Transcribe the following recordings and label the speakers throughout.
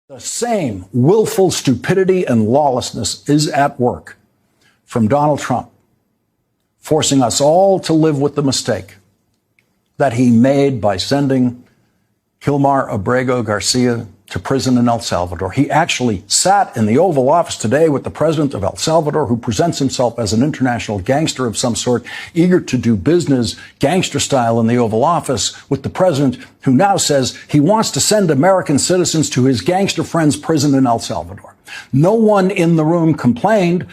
Speaker 1: The same willful stupidity and lawlessness is at work from Donald Trump, forcing us all to live with the mistake that he made by sending Gilmar Abrego Garcia to prison in El Salvador. He actually sat in the Oval Office today with the president of El Salvador, who presents himself as an international gangster of some sort, eager to do business gangster style in the Oval Office, with the president who now says he wants to send American citizens to his gangster friend's prison in El Salvador. No one in the room complained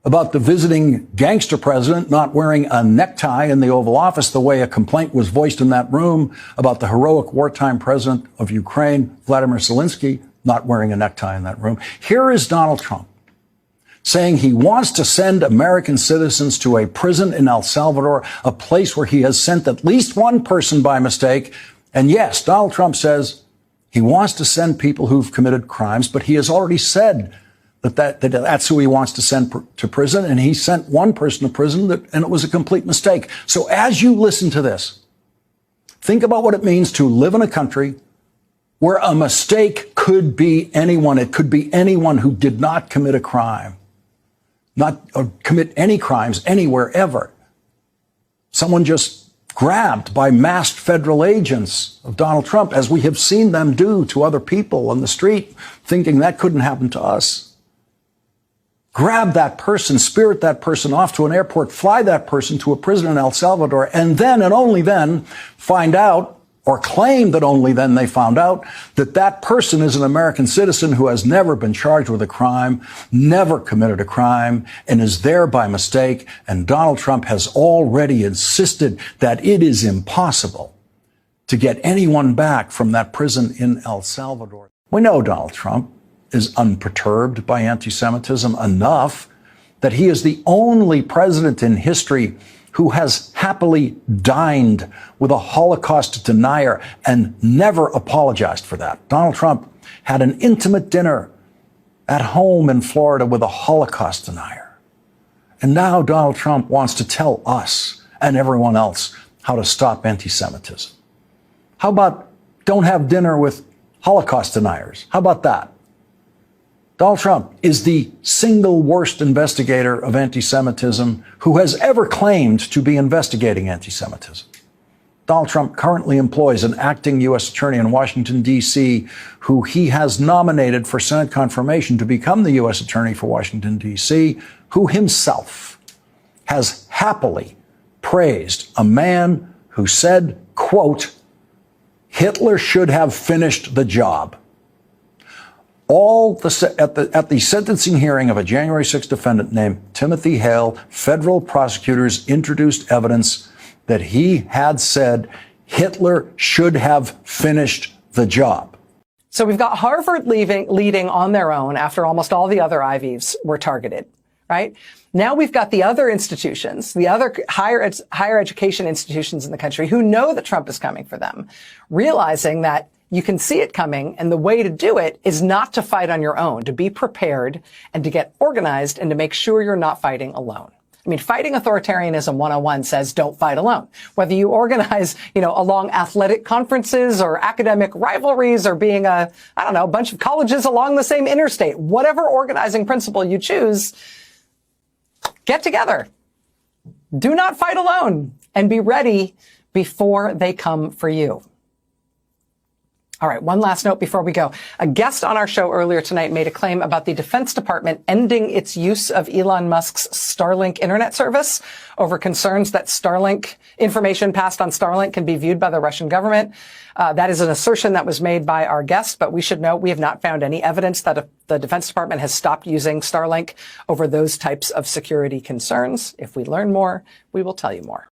Speaker 1: about the visiting gangster president not wearing a necktie in the Oval Office the way a complaint was voiced in that room about the heroic wartime president of Ukraine, Vladimir Zelensky, not wearing a necktie in that room. Here is Donald Trump saying he wants to send American citizens to a prison in El Salvador, a place where he has sent at least one person by mistake. And yes, Donald Trump says he wants to send people who've committed crimes, but he has already said that's who he wants to send to prison. And he sent one person to prison, and it was a complete mistake. So as you listen to this, think about what it means to live in a country where a mistake could be anyone. It could be anyone who did not commit a crime, or commit any crimes anywhere ever. Someone just grabbed by masked federal agents of Donald Trump, as we have seen them do to other people on the street, thinking that couldn't happen to us. Grab that person, spirit that person off to an airport, fly that person to a prison in El Salvador, and then and only then find out, or claim that only then they found out, that that person is an American citizen who has never been charged with a crime, never committed a crime, and is there by mistake. And Donald Trump has already insisted that it is impossible to get anyone back from that prison in El Salvador. We know Donald Trump is unperturbed by anti-Semitism enough that he is the only president in history who has happily dined with a Holocaust denier and never apologized for that. Donald Trump had an intimate dinner at home in Florida with a Holocaust denier. And now Donald Trump wants to tell us and everyone else how to stop anti-Semitism. How about don't have dinner with Holocaust deniers? How about that? Donald Trump is the single worst investigator of anti-Semitism who has ever claimed to be investigating anti-Semitism. Donald Trump currently employs an acting U.S. attorney in Washington, D.C., who he has nominated for Senate confirmation to become the U.S. attorney for Washington, D.C., who himself has happily praised a man who said, quote, Hitler should have finished the job. At the sentencing hearing of a January 6th defendant named Timothy Hale, federal prosecutors introduced evidence that he had said Hitler should have finished the job.
Speaker 2: So we've got Harvard leading on their own after almost all the other Ivies were targeted, right? Now we've got the other institutions, the other higher education institutions in the country who know that Trump is coming for them, realizing that you can see it coming, and the way to do it is not to fight on your own, to be prepared and to get organized and to make sure you're not fighting alone. I mean, Fighting Authoritarianism 101 says don't fight alone. Whether you organize, along athletic conferences or academic rivalries or being a bunch of colleges along the same interstate, whatever organizing principle you choose, get together. Do not fight alone and be ready before they come for you. All right, one last note before we go. A guest on our show earlier tonight made a claim about the Defense Department ending its use of Elon Musk's Starlink internet service over concerns that Starlink information passed on Starlink can be viewed by the Russian government. That is an assertion that was made by our guest, but we should note we have not found any evidence that the Defense Department has stopped using Starlink over those types of security concerns. If we learn more, we will tell you more.